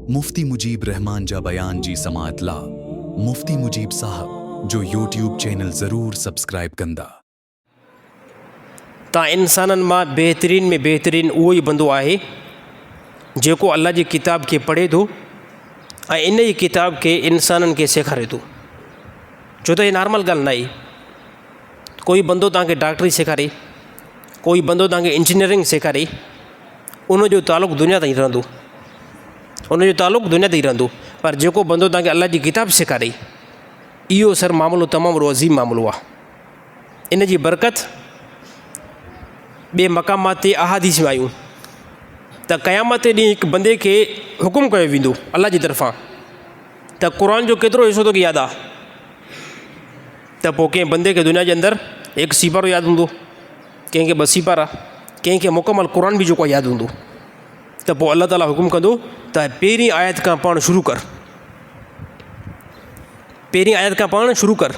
मुफ्ती मुजीब रहमान जा बयान जी समात ला मुफ्ती मुजीब साहब जो यूट्यूब चैनल ज़रूर सब्सक्राइब कंदा। ता इंसाननि मां बहितरीन में बहितरीन उहो ई बंदो आहे जेको अल्लाह जी किताब खे पढ़े थो ऐं इन ई किताब खे इंसाननि खे सेखारे थो। छो त हीअ नॉर्मल ॻाल्हि न आहे। कोई बंदो तव्हांखे डॉक्टरी सेखारे, कोई बंदो तव्हांखे इंजीनियरिंग सेखारे, उनजो तालुक़ु दुनिया ताईं रहंदो, उनजो तालुक़ु दुनिया ताईं रहंदो। पर जेको बंदो तव्हांखे अल्लाह जी किताब सेखारे, इहो सर मामिलो तमामु वॾो अज़ीम मामिलो आहे। इन जी बरकत ॿिए मक़ामात ते अहादीस में आयूं त क़यामत ॾींहुं हिकु बंदे खे हुकुम कयो वेंदो अल्लाह जी तरफ़ां त क़ुर जो केतिरो हिसो तोखे यादि आहे। त पोइ कंहिं बंदे खे दुनिया जे अंदरि हिकु सीपारो यादि हूंदो, कंहिंखे 2 सीपारा, कंहिंखे मुकमल क़ुर बि जेको यादि हूंदो। त पोइ अल्लाह ताला हुकुम कंदो त पहिरीं आयत खां पढ़णु शुरू कर, पहिरीं आयत खां पढ़णु शुरू कर,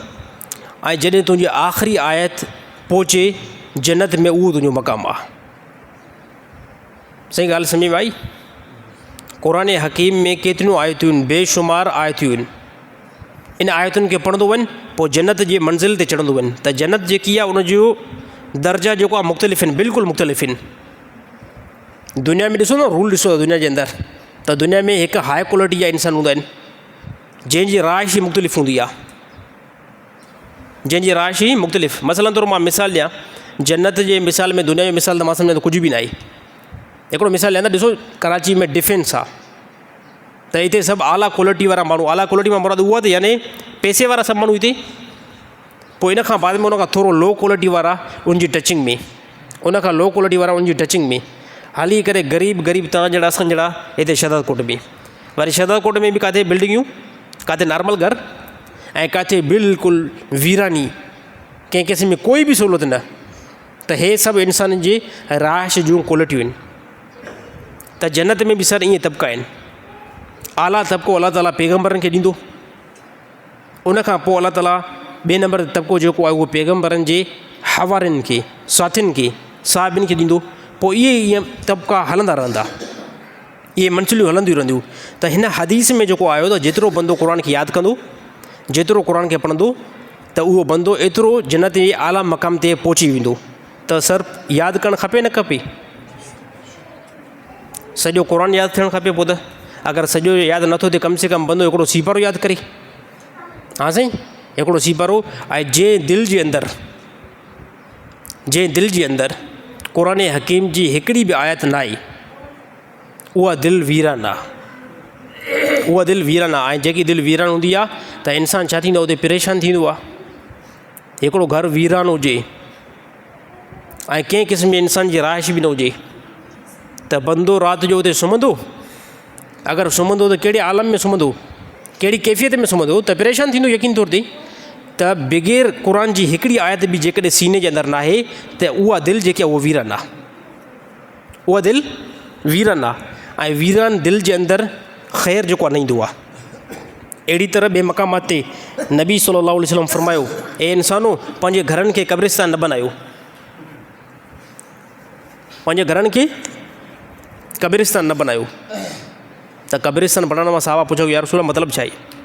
ऐं जॾहिं तुंहिंजी आख़िरी आयत पहुचे जन्नत में, उहो तुंहिंजो मक़ाम आहे। सही ॻाल्हि सम्झ में आई? क़ुर हकीम में केतिरियूं आयतूं आहिनि, बेशुमार आयतूं आहिनि। इन आयतुनि खे पढ़ंदो वञु, पोइ जन्नत जे मंज़िल ते चढ़ंदो वञु। त जन्नत जेकी आहे उनजो दर्जा जेको आहे मुख़्तलिफ़ आहिनि, बिल्कुलु मुख़्तलिफ़ आहिनि। दुनिया में ॾिसो न, रूल ॾिसो दुनिया जे अंदरि, त दुनिया में हिकु हाई क्वालिटी जा इंसान हूंदा आहिनि जंहिंजी राइश ई मुख़्तलिफ़ हूंदी आहे, जंहिंजी राइश ई मुख़्तलिफ़। मसलन तौरु मां मिसाल ॾियां, जन्नत जे मिसाल में दुनिया जो मिसाल त मां सम्झां त कुझु बि न आहे। हिकिड़ो मिसाल ॾियां त ॾिसो, कराची में डिफेंस आहे, त हिते सभु आला क्वालिटी वारा माण्हू, आला क्वालिटी मां मुराद उहा त यानी पैसे वारा सभु माण्हू हिते, पोइ इन खां बाद में उनखां थोरो लो क्वालिटी वारा उनजी टचिंग में, उनखां लो क्वालिटी वारा उनजी टचिंग में हली करे ग़रीब तव्हां जहिड़ा असां जहिड़ा हिते शहदाद कोट में, वरी शहदाद कोट में बि किथे बिल्डिंगियूं, किथे नॉर्मल घर, ऐं किथे बिल्कुलु वीरानी, कंहिं क़िस्म में कोई बि सहूलियत न। त हे सभु इंसाननि जे राइश जूं क्वालिटियूं आहिनि। त जन्नत में बि सर ईअं तबिका आहिनि। आला तबिको अल्लाह ताला पैगम्बरनि खे ॾींदो, उनखां पोइ अल्लाह ताला ॿिए नंबर ते तबिको जेको आहे उहो पैगम्बरनि जे हवारियुनि खे, साथियुनि खे, साहिबनि खे ॾींदो। पोइ ईअं तबिका हलंदा रहंदा, इहे मंसिलियूं हलंदियूं रहंदियूं। त हिन हदीस में जेको आयो त जेतिरो बंदो क़ुर खे यादि कंदो, जेतिरो क़ुर खे पढ़ंदो, त उहो बंदो एतिरो जन्नत जे आला मक़ाम ते पहुची वेंदो। त सर यादि करणु खपे न खपे? सॼो क़ुर यादि थियणु खपे। पोइ त अगरि सॼो यादि नथो थिए, कम से कम बंदो हिकिड़ो सीपारो यादि करे। हा साईं, हिकिड़ो सीपारो। ऐं जंहिं दिलि जे अंदरि क़ुर हकीम जी हिकिड़ी बि आयत न आहे, उहा दिलि वीरान आहे, उहा दिलि वीरान आहे। ऐं जेकी दिलि वीरान हूंदी आहे त इंसानु छा थींदो, उते परेशान थींदो आहे। हिकिड़ो घरु वीरान हुजे ऐं कंहिं क़िस्म जे इंसान जी राइश बि न हुजे, त बंदो राति जो उते सुम्हंदो, अगरि सुम्हंदो त कहिड़े आलम में सुम्हंदो, कहिड़ी कैफ़ियत में सुम्हंदो, त परेशान थींदो यकीन तौर ते। त बग़ैर क़ुर जी हिकिड़ी आयत बि जेकॾहिं सीने जे अंदरि न आहे, त उहा दिलि जेकी आहे उहा वीरान आहे, उहा दिलि वीरान आहे। ऐं वीरान दिलि जे अंदरि ख़ैर जेको आहे न ईंदो आहे। अहिड़ी तरह ॿिए मक़ामात ते नबी सल्लल्लाहु अलैहि वसल्लम फरमायो, ए इंसानो, पंहिंजे घरनि खे क़ब्रिस्तान न बनायो, पंहिंजे घरनि खे क़ब्रिस्तान न बनायो। त क़ब्रिस्तान बनाइण मां साहबा पुछो, यार रसूल मतिलबु छा आहे?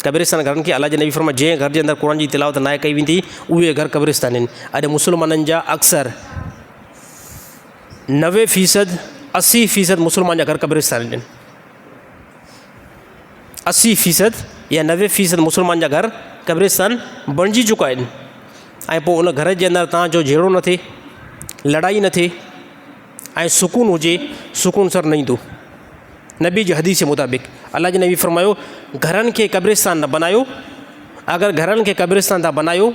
क़ब्रिस्तान घरनि खे अल्लाह जे नबी फरमायो, जंहिं घर जे अंदरि क़ुर जी तिलावत न कई वेंदी, उहे घर क़ब्रिस्तान आहिनि। अॼु मुस्लमाननि जा अक्सर 90% 80% मुस्लमान जा घर क़ब्रिस्तान आहिनि। 80% या 90% मुस्लमान जा घर क़ब्रिस्तान बणिजी चुका आहिनि। ऐं पोइ उन घर जे अंदरि तव्हांजो झेड़ो न थिए, लड़ाई न थिए, ऐं सुकून हुजे, सुकून सर न ईंदो। नबी जी हदीस जे मुताबिक़ अल्लाह जे नबी फरमायो, घरनि खे क़ब्रिस्तान न बनायो। अगरि घरनि खे क़ब्रिस्तान था बनायो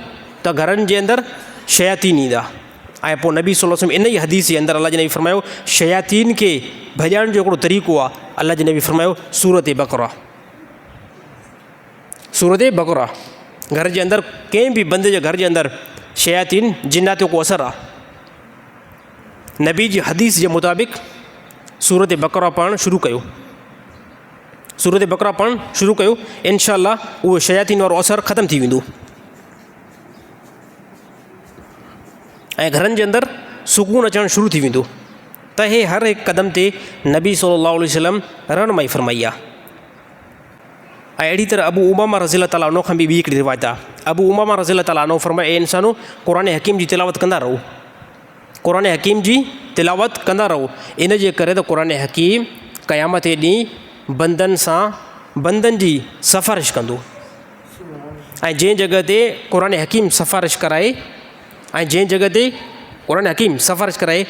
त घरनि जे अंदरि शयातीन ईंदा। ऐं पोइ नबी सल्लल्लाहु अलैहि वसल्लम इन ई हदीस जे अंदरि अल्लाह जे नबी फरमायो, शयातीन खे भॼाइण जो हिकिड़ो तरीक़ो आहे। अल्लाह जे नबी फरमायो, सूरत बक़रा, सूरत बक़रा। घर जे अंदरि कंहिं बि बंदे जे घर जे अंदरि शयातीन जिन्नात जो को असरु आहे, नबी जी हदीस जे मुताबिक़ सूरत बक़रा पढ़णु शुरू कयो, सूरत बक़रा पढ़णु शुरू कयो, इंशाअल्लाह उहो शयातीन वारो असरु ख़तमु थी वेंदो ऐं घरनि जे अंदरि सुकून अचणु शुरू थी वेंदो। त हे हर हिकु क़दम ते नबी सल्लल्लाहु अलैहि वसल्लम रहनुमाई फरमाई आहे। ऐं अहिड़ी तरह अबू उमामा रज़ियल्लाहु ताला अन्हु खां बि ॿी हिकिड़ी रिवायत आहे। अबू उमामा रज़ियल्लाहु ताला अन्हु फरमाए, ए इंसानो क़ुरान हकीम जी तिलावत कंदा रहो, क़ुरान हकीम जी तिलावत कंदा रहो। इन जे करे त क़ुरान हकीम क़यामत जे ॾींहुं बंदनि जी सिफ़ारिश कंदो। ऐं जंहिं जॻह ते क़ुरान हकीम सिफ़ारिश कराए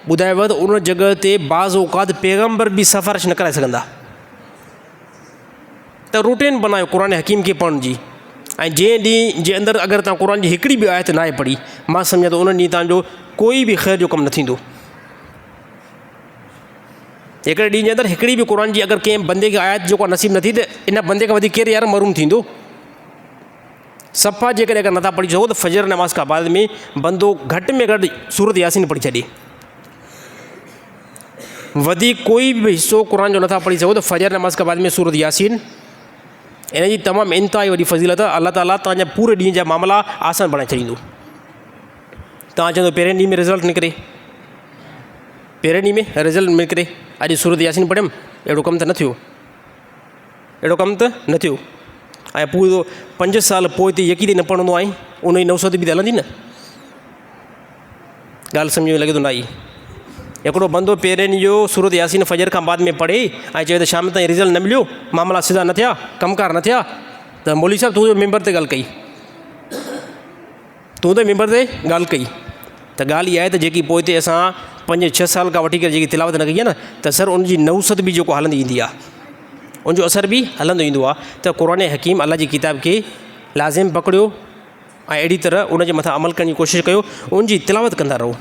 ॿुधायव त उन जॻह ते बाज़ औक़ात पैगम्बर बि सिफ़ारिश न कराए सघंदा। त रूटीन बनायो क़ुरान हकीम खे पढ़ण जी। ऐं जंहिं ॾींहुं जे अंदरि अगरि तव्हां क़ुरान जी हिकिड़ी बि आयत न आहे पढ़ी, मां सम्झां थो उन ॾींहुं तव्हांजो कोई बि ख़ैर जो कमु न थींदो। हिकिड़े ॾींहं जे अंदरि हिकिड़ी बि क़ुरान जी अगरि कंहिं बंदे खे आयत जेको नसीब न थी त इन बंदे खां वधीक केरु यार महरूम थींदो। सफ़ा जेकॾहिं अगरि नथा पढ़ी सघो त फजर नमाज़ खां बाद में बंदो घटि में घटि सूरत यासीन पढ़ी छॾे। वधीक कोई बि हिसो क़ुरान जो नथा पढ़ी सघो त फजर नमाज़ खां बाद में सूरत यासीन, इन जी तमामु इंतिहाई वॾी फज़ीलत आहे। अल्लाह ताला तव्हांजा पूरे ॾींहं जा मामला आसान बणाए छॾींदो। तव्हां चवंदो पहिरें ॾींहं में रिज़ल्ट निकिरे, अॼु सूरत यासीन पढ़ियमि, अहिड़ो कमु त न थियो, ऐं पूरो 5 साल पोइ ते यकी न पढ़ंदो आहीं, उन जी नौसत बि त हलंदी न। ॻाल्हि सम्झ में लॻे थो न आई। हिकिड़ो बंदो पहिरें ॾींहं जो सूरत यासीन फजर खां बाद में पढ़े ऐं चए त शाम ताईं रिज़ल्ट न मिलियो, मामला सिधा न थिया, कमकार न थिया, त मौलवी साहिबु तूं मेंबर ते ॻाल्हि कई, त ॻाल्हि इहा आहे त जेकी पोइ ते असां 5-6 साल खां वठी करे जेकी तिलावत न कई आहे न, त सर उनजी नौसत बि जेको हलंदी ईंदी आहे, उनजो असर बि हलंदो ईंदो आहे। त क़ुरान हकीम अल्लाह जी किताब खे लाज़िम पकड़ियो ऐं अहिड़ी तरह उन जे मथां अमल करण जी कोशिशि कयो, उनजी तिलावत कंदा रहो।